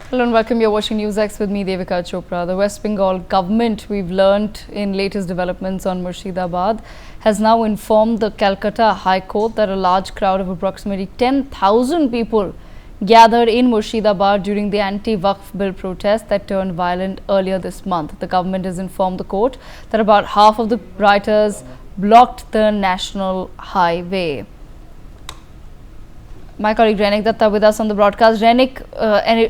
Hello and welcome. You're watching NewsX with me, Devika Chopra. The West Bengal government, we've learnt in latest developments on Murshidabad, has now informed the Calcutta High Court that a large crowd of approximately 10,000 people gathered in Murshidabad during the anti-Waqf bill protest that turned violent earlier this month. The government has informed the court that about half of the rioters blocked the national highway. My colleague Renik Datta with us on the broadcast. Renik,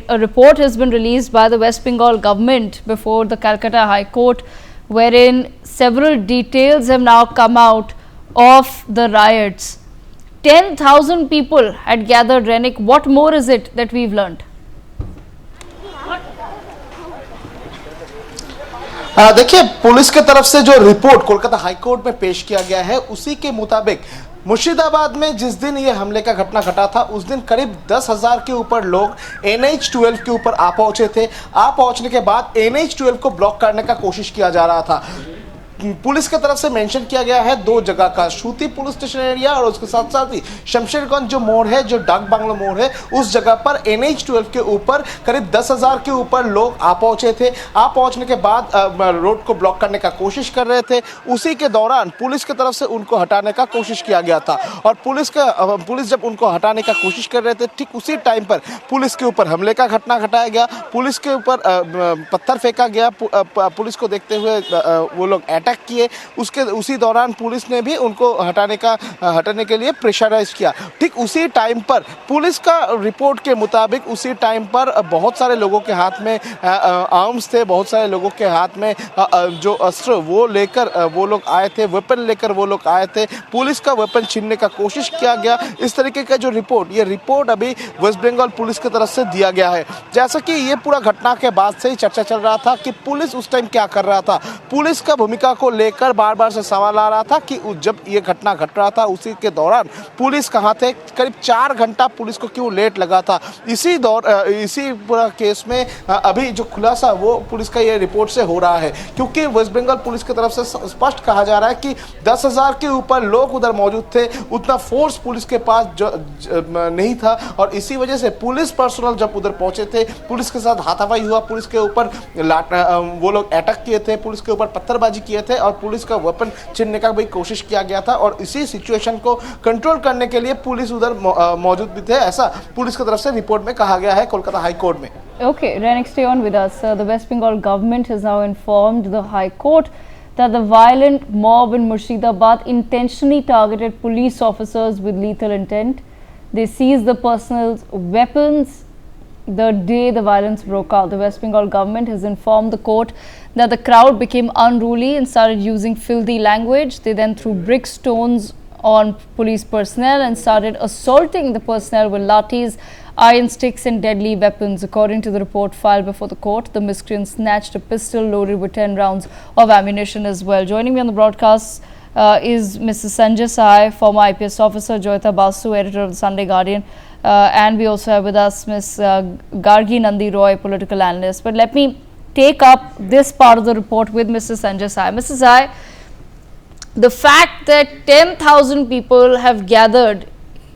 a report has been released by the West Bengal government before the Calcutta High Court, wherein several details have now come out of the riots. 10,000 people had gathered. Renik, what more is it that we've learned? देखिए, police के तरफ से जो report Kolkata high court में पेश किया गया है, उसी के मुताबिक मुर्शिदाबाद में जिस दिन ये हमले का घटना घटा था, उस दिन करीब 10,000 के ऊपर लोग NH-12 के ऊपर आ पहुंचे थे। आ पहुंचने के बाद NH-12 को ब्लॉक करने का कोशिश किया जा रहा था। पुलिस की तरफ से मेंशन किया गया है दो जगह का, श्रुति पुलिस स्टेशन एरिया और उसके साथ साथ ही शमशेरगंज जो मोड़ है, जो डाक बांग्ला मोड़ है, उस जगह पर NH-12 के ऊपर करीब 10,000 के ऊपर लोग आ पहुंचे थे। आ पहुंचने के बाद रोड को ब्लॉक करने का कोशिश कर रहे थे। उसी के दौरान पुलिस की तरफ से उनको हटाने का कोशिश किया गया था और पुलिस जब उनको हटाने का कोशिश कर रहे थे, ठीक उसी टाइम पर पुलिस के ऊपर हमले का घटना घटाया गया। पुलिस के ऊपर पत्थर फेंका गया। पुलिस को देखते हुए वो लोग अटैक किए। उसी दौरान पुलिस ने भी उनको हटाने के लिए प्रेशराइज किया। ठीक उसी टाइम पर पुलिस का रिपोर्ट के मुताबिक उसी टाइम पर बहुत सारे लोगों के हाथ में आर्म्स थे, बहुत सारे लोगों के हाथ में जो अस्त्र वो लेकर वो लोग आए थे, वेपन लेकर वो लोग आए थे। पुलिस का वेपन छीनने का कोशिश किया गया। इस तरीके का जो ये रिपोर्ट अभी वेस्ट बंगाल पुलिस की तरफ से दिया गया है। जैसा कि ये पूरा घटना के बाद से ही चर्चा चल रहा था कि पुलिस उस टाइम क्या कर रहा था। पुलिस का भूमिका को लेकर बार-बार से सवाल आ रहा था कि जब ये घटना घट रहा था, उसी के दौरान पुलिस कहाँ थे, करीब 4 घंटा पुलिस को क्यों लेट लगा था। इसी पूरा केस में अभी जो खुलासा वो पुलिस का ये रिपोर्ट से हो रहा है, क्योंकि वेस्ट बंगाल पुलिस की तरफ से स्पष्ट कहा जा रहा है कि 10,000 के ऊपर लोग उधर मौजूद थे। उतना फोर्स पुलिस के पास नहीं था और इसी वजह से पुलिस पर्सनल जब उधर पहुंचे थे, पुलिस के साथ हाथापाई हुआ, पुलिस के ऊपर वो लोग अटैक किए थे, पुलिस के ऊपर पत्थरबाजी किए थे और पुलिस का वेपन छीनने का भी कोशिश किया गया था और इसी सिचुएशन को कंट्रोल करने के लिए पुलिस उधर मौजूद भी थे, ऐसा पुलिस की तरफ से रिपोर्ट में कहा गया है कोलकाता हाई कोर्ट में। Okay, Renik, stay on with us. The West Bengal government has now informed the High Court that the violent mob in Murshidabad intentionally targeted police officers with lethal intent. They seized the personal weapons the day the violence broke out. The West Bengal government has informed the court that the crowd became unruly and started using filthy language. They then threw brick stones on police personnel and started assaulting the personnel with lathis, iron sticks and deadly weapons. According to the report filed before the court, the miscreants snatched a pistol loaded with 10 rounds of ammunition as well. Joining me on the broadcast is Mr. Sanjay Sai, former IPS officer, Joyita Basu, editor of the Sunday Guardian, and we also have with us Ms. Gargi Nandi Roy, political analyst. But let me take up this part of the report with Mr. Sanjay Sai. Mr. Sai, the fact that 10,000 people have gathered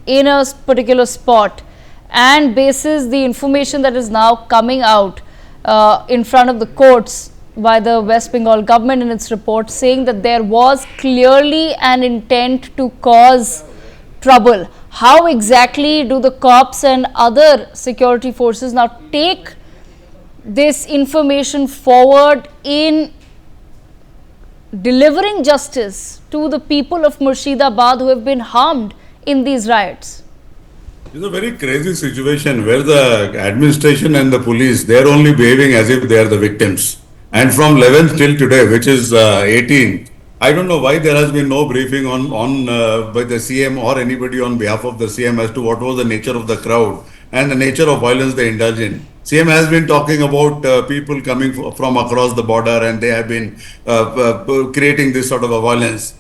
in a particular spot and basis the information that is now coming out in front of the courts by the West Bengal government in its report, saying that there was clearly an intent to cause trouble. How exactly do the cops and other security forces now take this information forward in delivering justice to the people of Murshidabad who have been harmed in these riots? It's a very crazy situation where the administration and the police, they're only behaving as if they are the victims. And from 11th till today, which is 18th, I don't know why there has been no briefing by the CM or anybody on behalf of the CM as to what was the nature of the crowd and the nature of violence they indulge in. CM has been talking about people coming from across the border and they have been creating this sort of a violence.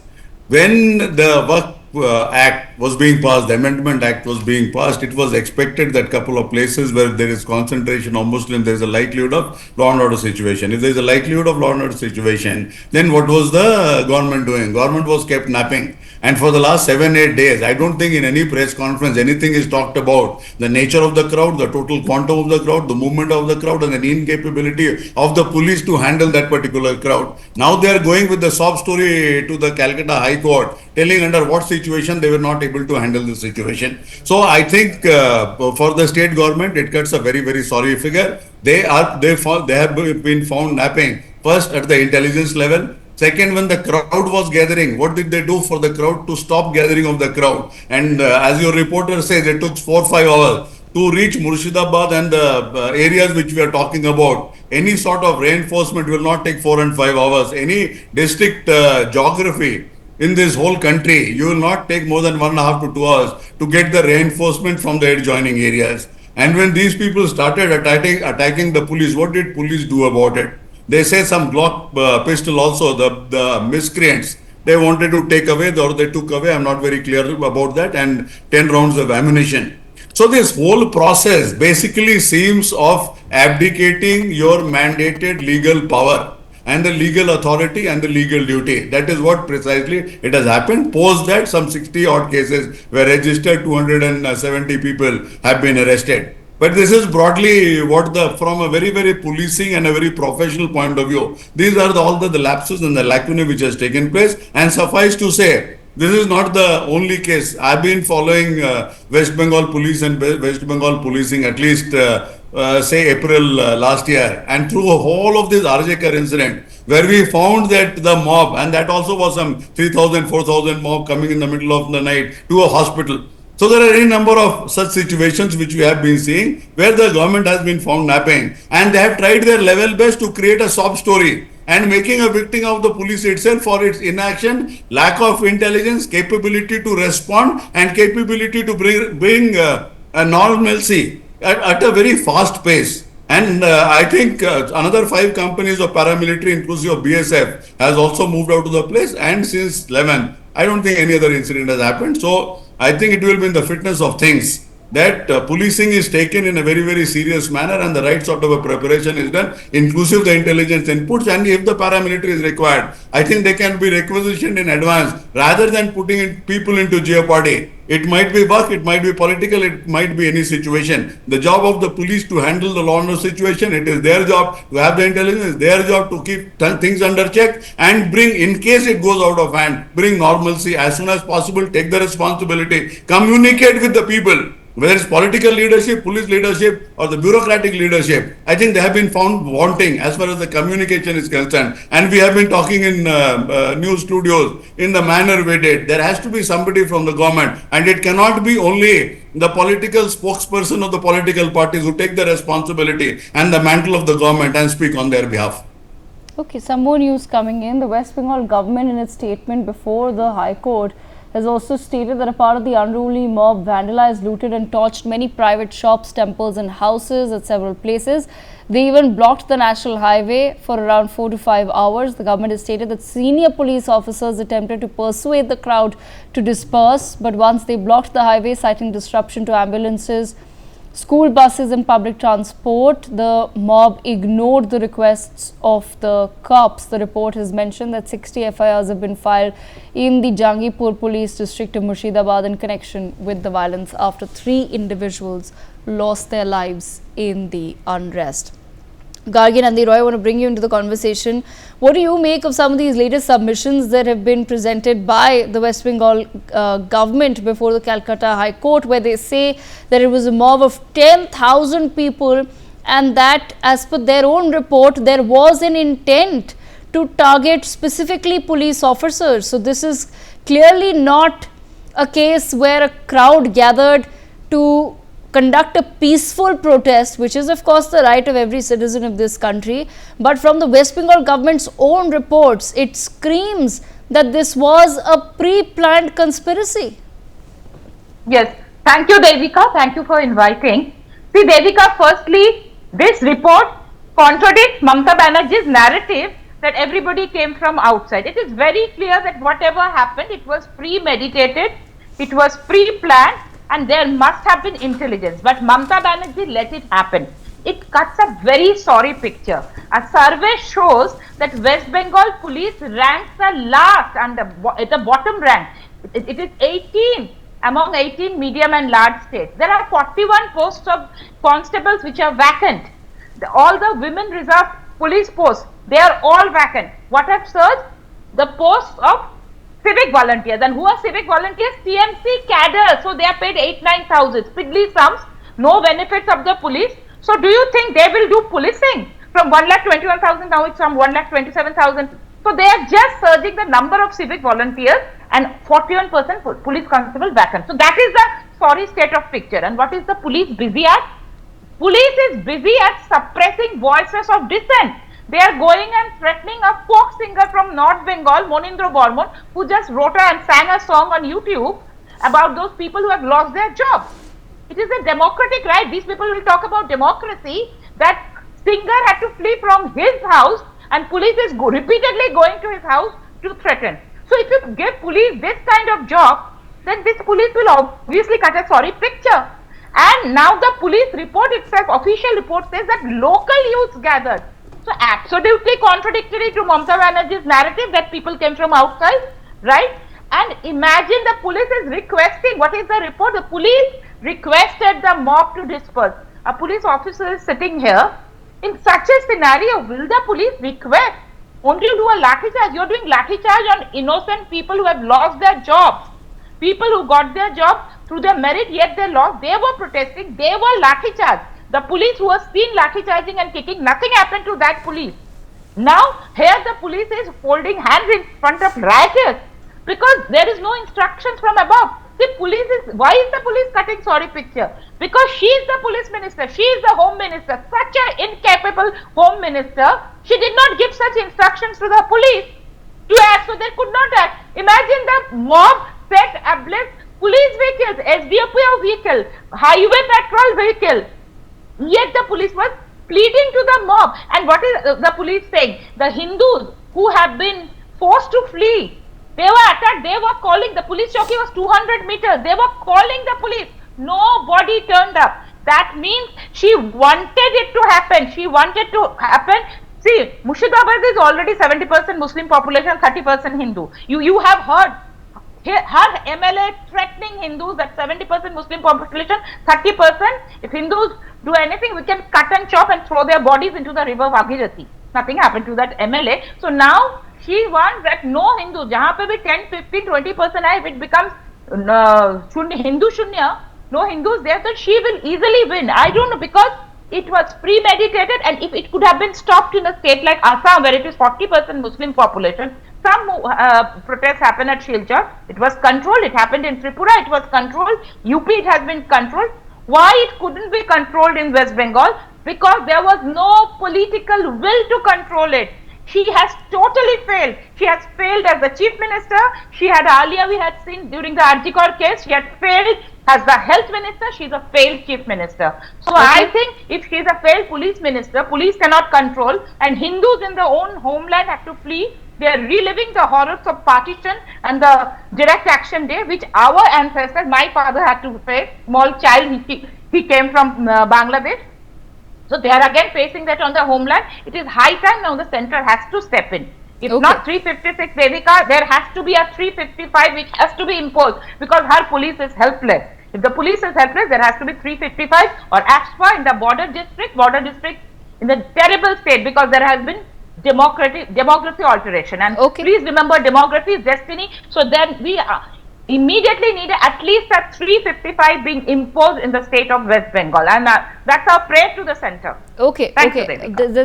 When the Act was being passed, the Amendment Act was being passed, it was expected that couple of places where there is concentration of Muslims, there is a likelihood of law and order situation. If there is a likelihood of law and order situation, then what was the government doing? Government was kept napping. And for the last 7-8 days, I don't think in any press conference anything is talked about the nature of the crowd, the total quantum of the crowd, the movement of the crowd, and the incapability of the police to handle that particular crowd. Now they are going with the sob story to the Calcutta High Court, telling under what situation they were not able to handle the situation. So I think for the state government, it cuts a very sorry figure. They have been found napping first at the intelligence level. Second, when the crowd was gathering, what did they do for the crowd to stop gathering of the crowd? And as your reporter says, it took 4-5 hours to reach Murshidabad and the areas which we are talking about. Any sort of reinforcement will not take 4 and 5 hours. Any district geography in this whole country, you will not take more than 1.5 to 2 hours to get the reinforcement from the adjoining areas. And when these people started attacking the police, what did police do about it? They say some Glock pistol also, the miscreants, they wanted to take away or they took away, I'm not very clear about that, and 10 rounds of ammunition. So this whole process basically seems of abdicating your mandated legal power and the legal authority and the legal duty. That is what precisely it has happened. Post that, some 60 odd cases were registered, 270 people have been arrested. But this is broadly what from a very policing and a very professional point of view, these are all the lapses and the lacunae which has taken place. And suffice to say, this is not the only case. I've been following West Bengal police and West Bengal policing at least say April last year, and through a whole of this Arjekar incident, where we found that the mob, and that also was some 3,000, 4,000 mob coming in the middle of the night to a hospital. So there are any number of such situations which we have been seeing where the government has been found napping, and they have tried their level best to create a sob story and making a victim of the police itself for its inaction, lack of intelligence, capability to respond, and capability to bring a normalcy at a very fast pace. And I think another 5 companies of paramilitary, inclusive of BSF, has also moved out to the place. And since 11, I don't think any other incident has happened. So I think it will be in the fitness of things that policing is taken in a very serious manner, and the right sort of a preparation is done, inclusive the intelligence inputs. And if the paramilitary is required, I think they can be requisitioned in advance rather than putting people into jeopardy. It might be work, it might be political, it might be any situation. The job of the police to handle the law and order situation, it is their job to have the intelligence, their job to keep things under check and bring, in case it goes out of hand, bring normalcy as soon as possible, take the responsibility, communicate with the people. Whether it's political leadership, police leadership, or the bureaucratic leadership, I think they have been found wanting as far as the communication is concerned. And we have been talking in news studios in the manner we did. There has to be somebody from the government, and it cannot be only the political spokesperson of the political parties who take the responsibility and the mantle of the government and speak on their behalf. Okay, some more news coming in. The West Bengal government, in its statement before the High Court, has also stated that a part of the unruly mob vandalized, looted and torched many private shops, temples and houses at several places. They even blocked the national highway for around 4 to 5 hours. The government has stated that senior police officers attempted to persuade the crowd to disperse, but once they blocked the highway, citing disruption to ambulances, school buses and public transport, the mob ignored the requests of the cops. The report has mentioned that 60 FIRs have been filed in the Jangipur police district of Murshidabad in connection with the violence after 3 individuals lost their lives in the unrest. Gargi Nandi Roy, I want to bring you into the conversation. What do you make of some of these latest submissions that have been presented by the West Bengal government before the Calcutta High Court, where they say that it was a mob of 10,000 people and that, as per their own report, there was an intent to target specifically police officers. So this is clearly not a case where a crowd gathered to conduct a peaceful protest, which is of course the right of every citizen of this country. But from the West Bengal government's own reports, it screams that this was a pre-planned conspiracy. Yes, thank you, Devika. Thank you for inviting. See, Devika, firstly, this report contradicts Mamata Banerjee's narrative that everybody came from outside. It is very clear that whatever happened, it was premeditated, it was pre-planned, and there must have been intelligence. But Mamata Banerjee let it happen. It cuts a very sorry picture. A survey shows that West Bengal police ranks the last and the bottom rank. It is 18 among 18 medium and large states. There are 41 posts of constables which are vacant. All the women reserve police posts, they are all vacant. What have surged? The posts of civic volunteers. And who are civic volunteers? TMC cadre. So they are paid 8-9,000. Piddly sums, no benefits of the police. So do you think they will do policing? From 1,21,000 now it's from 1,27,000. So they are just surging the number of civic volunteers and 41% police constable vacant. So that is the sorry state of picture. And what is the police busy at? Police is busy at suppressing voices of dissent. They are going and threatening a folk singer from North Bengal, Monindra Bormon, who just wrote and sang a song on YouTube about those people who have lost their jobs. It is a democratic right. These people will talk about democracy. That singer had to flee from his house and police is repeatedly going to his house to threaten. So if you give police this kind of job, then this police will obviously cut a sorry picture. And now the police report itself, official report says that local youths gathered. So absolutely contradictory to Mamata Banerjee's narrative that people came from outside, right? And imagine the police is requesting, what is the report? The police requested the mob to disperse. A police officer is sitting here. In such a scenario, will the police request only to do a lathi charge? You are doing lathi charge on innocent people who have lost their jobs. People who got their job through their merit, yet they lost. They were protesting. They were lathi charge. The police who was seen lathi charging and kicking, nothing happened to that police. Now, here the police is folding hands in front of rioters because there is no instructions from above. The police is, why is the police cutting sorry picture? Because she is the police minister, she is the home minister, such an incapable home minister. She did not give such instructions to the police to act, so they could not act. Imagine the mob set ablaze police vehicles, SDOPO vehicle, highway patrol vehicle. Yet the police was pleading to the mob. And what is the police saying? The Hindus who have been forced to flee, they were attacked, they were calling, the police chowki was 200 meters, they were calling the police. Nobody turned up. That means she wanted it to happen. She wanted to happen. See, Murshidabad is already 70% Muslim population, 30% Hindu. You have heard her MLA threatening Hindus at 70% Muslim population, 30%. If Hindus do anything, we can cut and chop and throw their bodies into the river Bhagirathi. Nothing happened to that MLA. So now she wants that no Hindu, jahan pe bhi 10, 15, 20% hai, if it becomes Hindu Shunya, no Hindus there, so she will easily win. I don't know, because it was premeditated, and if it could have been stopped in a state like Assam where it is 40% Muslim population, some protests happened at Silchar, it was controlled. It happened in Tripura, it was controlled. UP, it has been controlled. Why it couldn't be controlled in West Bengal? Because there was no political will to control it. She has totally failed. She has failed as the chief minister. She had earlier, we had seen during the Arjikor case, she had failed as the health minister. She is a failed chief minister. So I think if she is a failed police minister, police cannot control, and Hindus in their own homeland have to flee. They are reliving the horrors of partition and the direct action day, which our ancestors, my father had to face. Small child, he came from Bangladesh. So they are again facing that on the homeland. It is high time now the center has to step in. If not 356 Devika, there has to be a 355 which has to be imposed, because her police is helpless. If the police is helpless, there has to be 355 or AFSPA in the border district in the terrible state, because there has been demography alteration. And please remember, demography is destiny. So then we immediately need at least a 355 being imposed in the state of West Bengal, and that's our prayer to the center.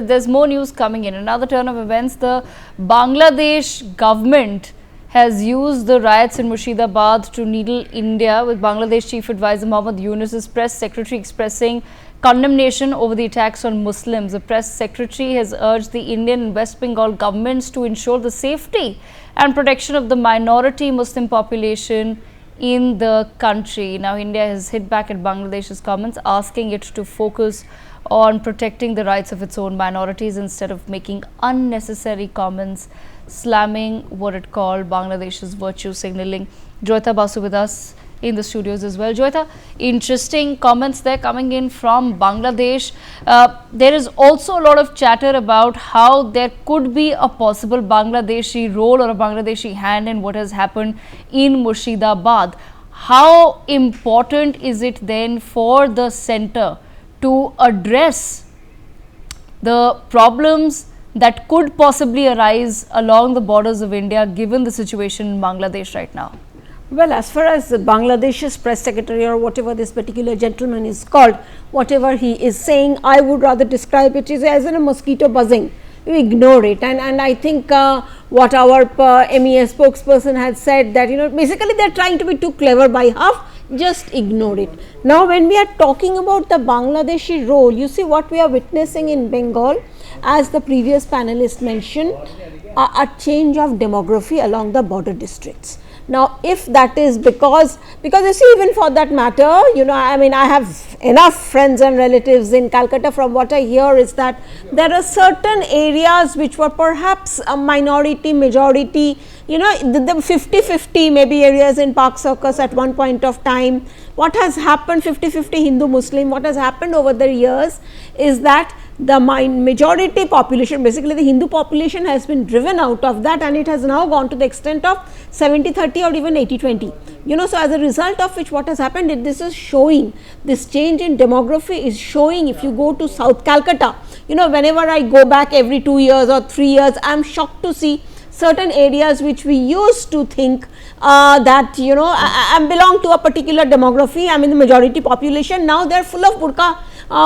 There's more news coming in. Another turn of events, the Bangladesh government has used the riots in Murshidabad to needle India, with Bangladesh Chief Advisor Mohammad Yunus's press secretary expressing condemnation over the attacks on Muslims. The press secretary has urged the Indian and West Bengal governments to ensure the safety and protection of the minority Muslim population in the country. Now, India has hit back at Bangladesh's comments, asking it to focus on protecting the rights of its own minorities instead of making unnecessary comments, slamming what it called Bangladesh's virtue signaling. Joyita Basu with us in the studios as well. Joyita, interesting comments there coming in from Bangladesh. There is also a lot of chatter about how there could be a possible Bangladeshi role or a Bangladeshi hand in what has happened in Murshidabad. How important is it then for the centre to address the problems that could possibly arise along the borders of India given the situation in Bangladesh right now? Well, as far as Bangladesh's press secretary or whatever this particular gentleman is called, whatever he is saying, I would rather describe it as a mosquito buzzing. You ignore it, and I think what our MES spokesperson has said, that basically they are trying to be too clever by half. Just ignore it. Now, when we are talking about the Bangladeshi role, you see what we are witnessing in Bengal, as the previous panelist mentioned, a change of demography along the border districts. Now, if that is because you see, even for that matter, I mean, I have enough friends and relatives in Calcutta. From what I hear is that there are certain areas which were perhaps a minority, majority, the 50-50 maybe areas in Park Circus at one point of time. What has happened, 50-50 Hindu-Muslim, what has happened over the years is that the majority population, basically the Hindu population, has been driven out of that, and it has now gone to the extent of 70-30 or even 80-20. So as a result of which, what has happened, this is showing, this change in demography is showing. If you go to South Calcutta, whenever I go back every 2 years or 3 years, I am shocked to see certain areas which we used to think that I belong to a particular demography, I mean the majority population, now they are full of burqa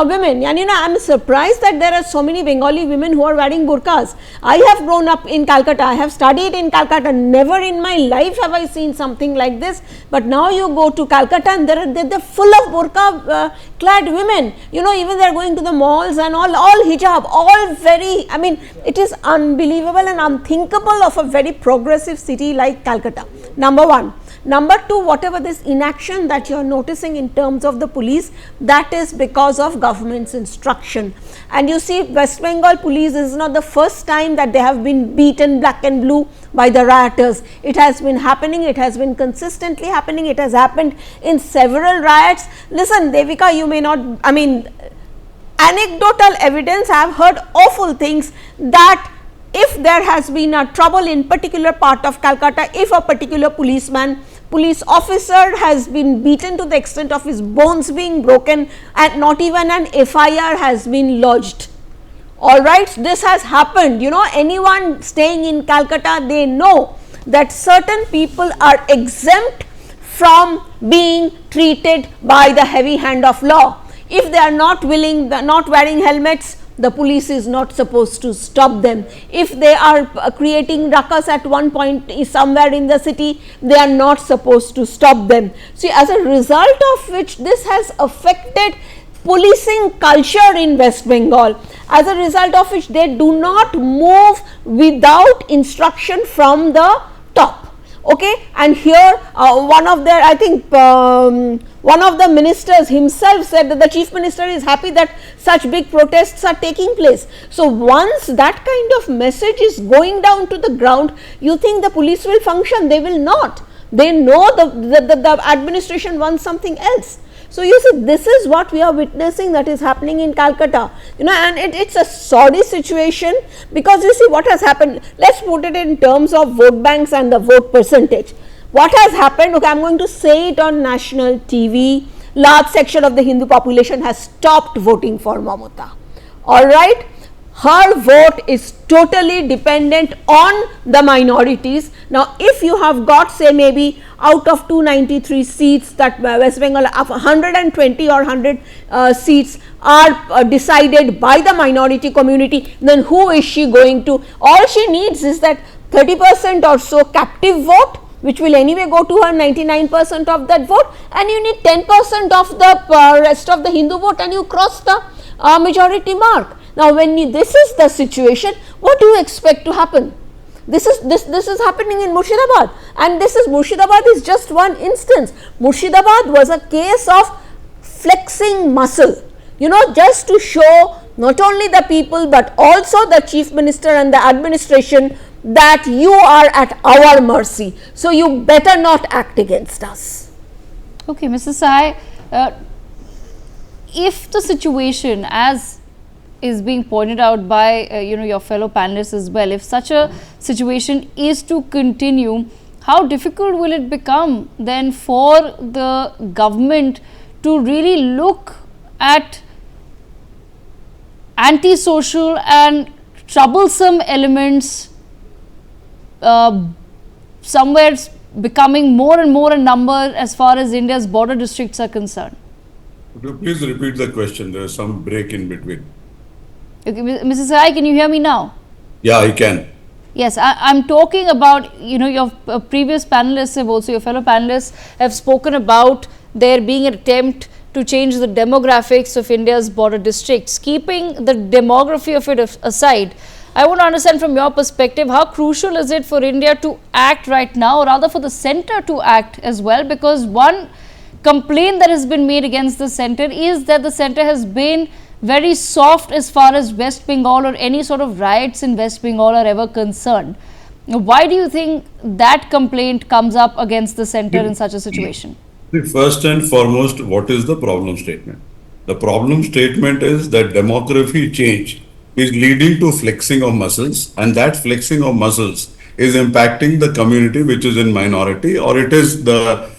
women, and I am surprised that there are so many Bengali women who are wearing burqas. I have grown up in Calcutta, I have studied in Calcutta, never in my life have I seen something like this, but now you go to Calcutta and they're full of burqa clad women, even they are going to the malls and all hijab, all very, I mean, it is unbelievable and unthinkable of a very progressive city like Calcutta, number one. Number two, whatever this inaction that you are noticing in terms of the police, that is because of government's instruction. And you see, West Bengal police is not the first time that they have been beaten black and blue by the rioters. It has been happening, it has been consistently happening, it has happened in several riots. Listen, Devika, you may not, I mean, anecdotal evidence, I have heard awful things that if there has been a trouble in particular part of Calcutta, if a particular police officer has been beaten to the extent of his bones being broken and not even an FIR has been lodged. Alright, this has happened. Anyone staying in Calcutta, they know that certain people are exempt from being treated by the heavy hand of law. If they are not wearing helmets, the police is not supposed to stop them. If they are creating ruckus at one point somewhere in the city, they are not supposed to stop them. See, as a result of which this has affected policing culture in West Bengal, as a result of which they do not move without instruction from the top. Okay, and here one of their, I think one of the ministers himself said that the chief minister is happy that such big protests are taking place. So once that kind of message is going down to the ground, you think the police will function? They will not. They know the administration wants something else. So you see, this is what we are witnessing that is happening in Calcutta, and it's a sorry situation, because you see what has happened. Let's put it in terms of vote banks and the vote percentage. What has happened? Okay, I'm going to say it on national TV. Large section of the Hindu population has stopped voting for Mamata. All right. Her vote is totally dependent on the minorities. Now, if you have got, say, maybe out of 293 seats that West Bengal, 120 or 100 seats are decided by the minority community, then who is she going to? All she needs is that 30% or so captive vote, which will anyway go to her 99% of that vote, and you need 10% of the rest of the Hindu vote, and you cross the majority mark. Now, when this is the situation, what do you expect to happen? This is happening in Murshidabad, and Murshidabad is just one instance. Murshidabad was a case of flexing muscle, just to show not only the people but also the chief minister and the administration that you are at our mercy. So you better not act against us. Okay, Mrs. Sai, if the situation, as is being pointed out by your fellow panelists as well, if such a situation is to continue, how difficult will it become then for the government to really look at antisocial and troublesome elements somewhere becoming more and more in number as far as India's border districts are concerned? Could you please repeat the question? There is some break in between. Okay, Mrs. Sai, can you hear me now? Yeah, I can. Yes, I'm talking about, your previous panelists have also, your fellow panelists have spoken about there being an attempt to change the demographics of India's border districts. Keeping the demography of it aside, I want to understand from your perspective, how crucial is it for India to act right now, or rather for the centre to act as well? Because one complaint that has been made against the centre is that the centre has been very soft as far as West Bengal or any sort of riots in West Bengal are ever concerned. Why do you think that complaint comes up against the centre in such a situation? First and foremost, what is the problem statement? The problem statement is that demography change is leading to flexing of muscles, and that flexing of muscles is impacting the community which is in minority, or it is the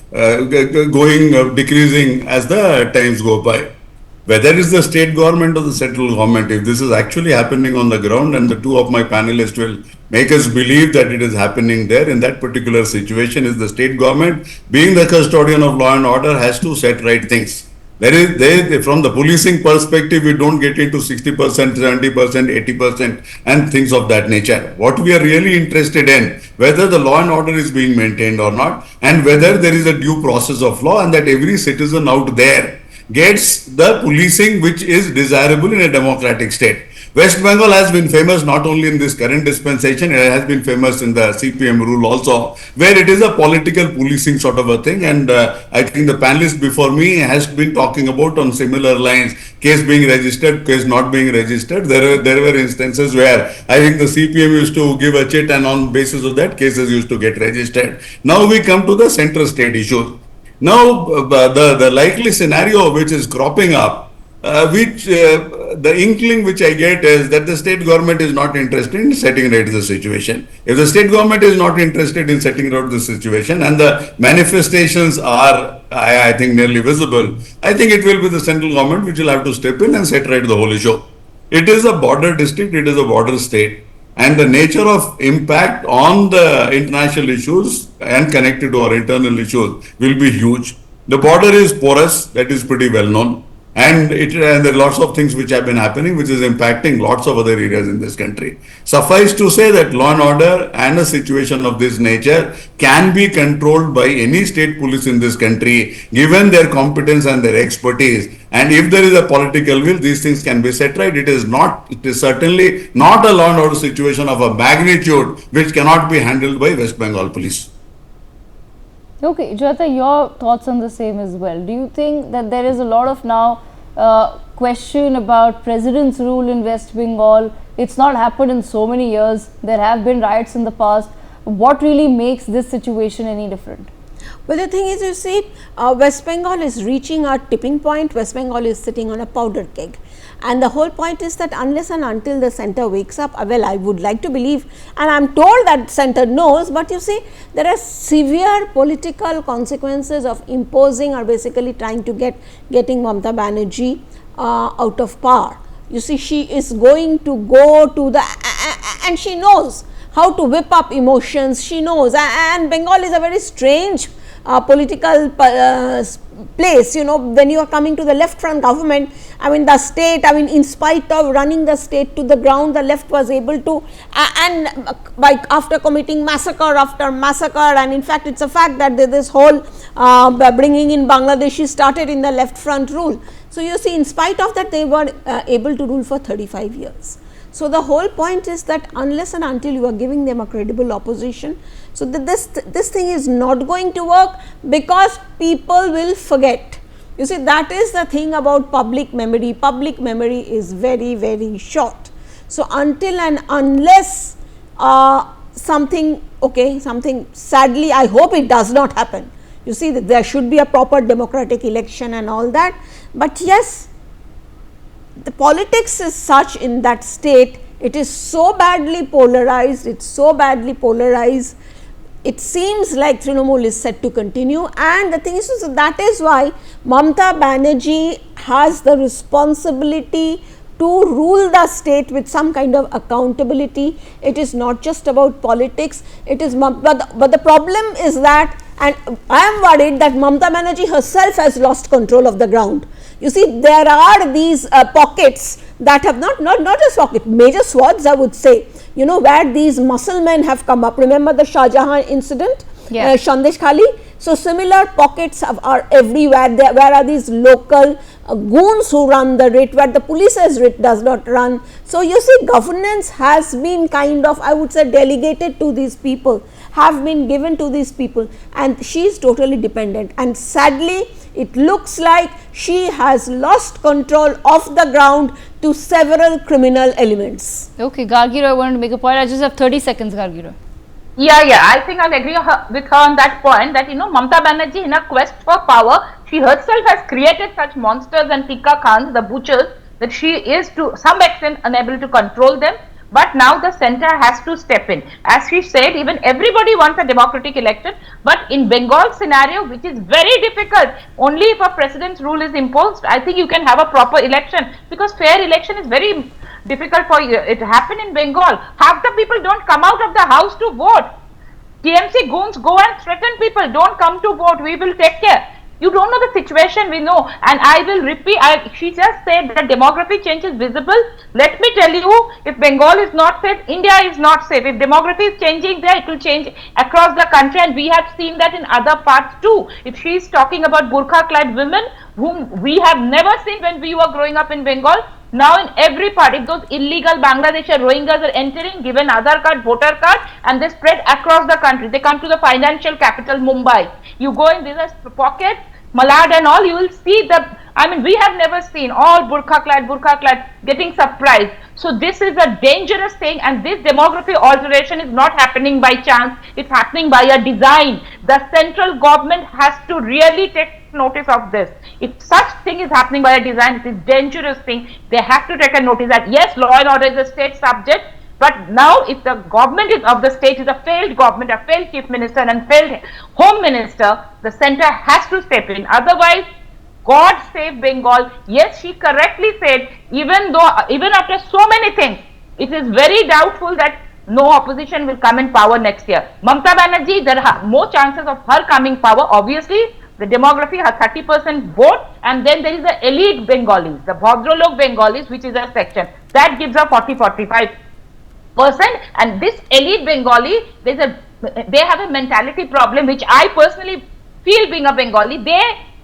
decreasing as the times go by. Whether it's the state government or the central government, if this is actually happening on the ground, and the two of my panelists will make us believe that it is happening there, in that particular situation, is the state government, being the custodian of law and order, has to set right things. From the policing perspective, we don't get into 60%, 70%, 80% and things of that nature. What we are really interested in, whether the law and order is being maintained or not, and whether there is a due process of law, and that every citizen out there gets the policing which is desirable in a democratic state. West Bengal has been famous not only in this current dispensation, it has been famous in the CPM rule also, where it is a political policing sort of a thing. And I think the panelist before me has been talking about on similar lines, case being registered, case not being registered. There were instances where I think the CPM used to give a chit, and on basis of that, cases used to get registered. Now we come to the central state issue. Now, the likely scenario which is cropping up, the inkling which I get is that the state government is not interested in setting right the situation. If the state government is not interested in setting right the situation, and the manifestations are, I think, nearly visible, I think it will be the central government which will have to step in and set right the whole issue. It is a border district, it is a border state, and the nature of impact on the international issues and connected to our internal issues will be huge. The border is porous, that is pretty well known, and there are lots of things which have been happening which is impacting lots of other areas in this country. Suffice to say that law and order and a situation of this nature can be controlled by any state police in this country, given their competence and their expertise. And if there is a political will, these things can be set right. It is certainly not a law and order situation of a magnitude which cannot be handled by West Bengal police. Okay, Jyota, your thoughts on the same as well. Do you think that there is a lot of now question about president's rule in West Bengal? It's not happened in so many years. There have been riots in the past. What really makes this situation any different? Well, the thing is, you see, West Bengal is reaching a tipping point. West Bengal is sitting on a powder keg. And the whole point is that unless and until the centre wakes up, well, I would like to believe, and I am told that centre knows, but you see, there are severe political consequences of imposing or basically trying to getting Mamata Banerjee out of power. You see, she is going to go to the, and she knows how to whip up emotions, she knows, and Bengal is a very strange political place, when you are coming to the left front government. I mean, the state, in spite of running the state to the ground, the left was able to, and after committing massacre after massacre, and in fact, it's a fact that this whole bringing in Bangladeshi started in the left front rule. So, you see, in spite of that, they were able to rule for 35 years. So, the whole point is that unless and until you are giving them a credible opposition, so that this thing is not going to work, because people will forget. You see, that is the thing about public memory. Public memory is very, very short. So, until and unless something sadly, I hope it does not happen. You see that there should be a proper democratic election and all that, but yes, the politics is such in that state, it is so badly polarized, it seems like Trinamool is set to continue, and the thing is, so that is why Mamata Banerjee has the responsibility to rule the state with some kind of accountability. It is not just about politics, it is, but the problem is that, and I am worried that Mamata Banerjee herself has lost control of the ground. You see, there are these pockets that have not just pocket, major swaths, I would say, you know, where these muscle men have come up. Remember the Shah Jahan incident, Sandesh Khali? So, similar pockets are everywhere. Where are these local goons who run the writ, where the police's writ does not run. So, you see, governance has been kind of, I would say, delegated to these people, have been given to these people, and she is totally dependent, and sadly it looks like she has lost control of the ground to several criminal elements. Okay, Gargira, I wanted to make a point. I just have 30 seconds, Gargira. Yeah, I think I'll agree with her on that point, that, you know, Mamata Banerjee, in her quest for power, she herself has created such monsters and Tika Khans, the butchers, that she is to some extent unable to control them. But now the center has to step in. As she said, even everybody wants a democratic election, but in Bengal scenario, which is very difficult, only if a president's rule is imposed, I think you can have a proper election, because fair election is very difficult for it to happen in Bengal. Half the people don't come out of the house to vote. TMC goons go and threaten people, don't come to vote, we will take care. You don't know the situation, we know, and I will repeat, she just said that demography change is visible. Let me tell you, if Bengal is not safe, India is not safe. If demography is changing there, it will change across the country, and we have seen that in other parts too. If she is talking about burqa-clad women, whom we have never seen when we were growing up in Bengal, now in every part, if those illegal Bangladeshi Rohingyas are entering, given Aadhaar card, voter card, and they spread across the country, they come to the financial capital Mumbai. You go in these pockets, Malad and all, you will see we have never seen all burqa clad getting surprised. So this is a dangerous thing, and this demography alteration is not happening by chance, it's happening by a design. The central government has to really take notice of this. If such thing is happening by a design, it is dangerous thing. They have to take a notice that yes, law and order is a state subject, but now if the government of the state is a failed government, a failed chief minister and failed home minister, the center has to step in. Otherwise, God save Bengal. Yes, she correctly said, even after so many things, it is very doubtful that no opposition will come in power next year. Mamata Banerjee, there are more chances of her coming power. Obviously, the demography has 30% vote, and then there is the elite Bengalis, the Bhadralok Bengalis, which is a section that gives her 40-45%. And this elite Bengali, they have a mentality problem, which I personally feel, being a Bengali, they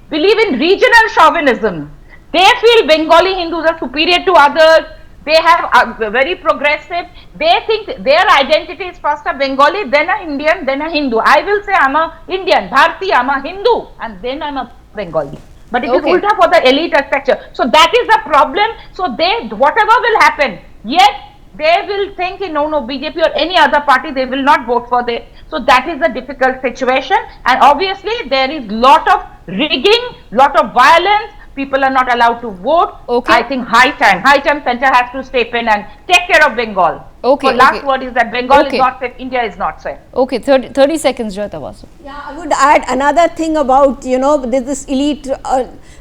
believe in regional chauvinism. They feel Bengali Hindus are superior to others. They have very progressive. They think their identity is first a Bengali, then a Indian, then a Hindu. I will say I'm a Indian, Bharti, I'm a Hindu, and then I'm a Bengali. But it is ulta for the elite structure. So that is the problem. So whatever will happen, yes, they will think, no, BJP or any other party, they will not vote for this. So that is a difficult situation, and obviously there is lot of rigging, lot of violence. People are not allowed to vote. I think high time center has to step in and take care of Bengal. Last word is that Bengal is not safe, India is not safe. 30 seconds, Joyita Vasu. Yeah, I would add another thing about, this elite,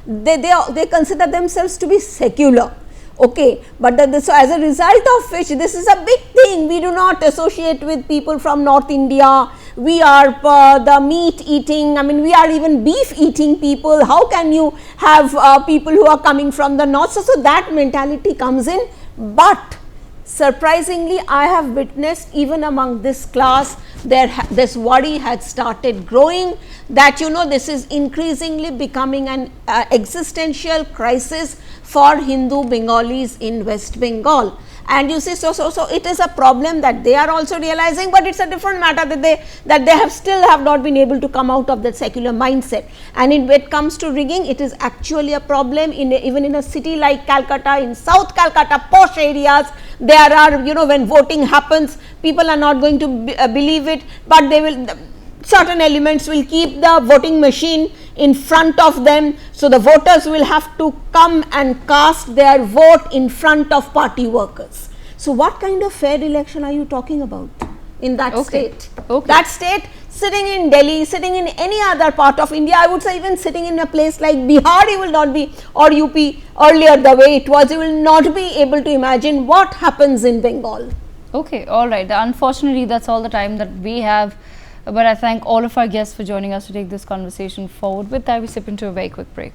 they consider themselves to be secular. But so as a result of which, this is a big thing. We do not associate with people from North India. We are the meat eating, we are even beef eating people. How can you have people who are coming from the north? So that mentality comes in. But surprisingly, I have witnessed even among this class, this worry had started growing, that this is increasingly becoming an existential crisis for Hindu Bengalis in West Bengal. And you see, so it is a problem that they are also realizing, but it's a different matter that they have still have not been able to come out of that secular mindset. And when it comes to rigging, it is actually a problem even in a city like Calcutta, in South Calcutta, posh areas. There are, when voting happens, people are not going to believe it, but they will. Certain elements will keep the voting machine in front of them, so the voters will have to come and cast their vote in front of party workers. So what kind of fair election are you talking about in that state? That state, sitting in Delhi, sitting in any other part of India, I would say even sitting in a place like Bihar, you will not be, or UP earlier the way it was, you will not be able to imagine what happens in Bengal. Okay, all right. Unfortunately, that's all the time that we have. But I thank all of our guests for joining us to take this conversation forward. With that, we step into a very quick break.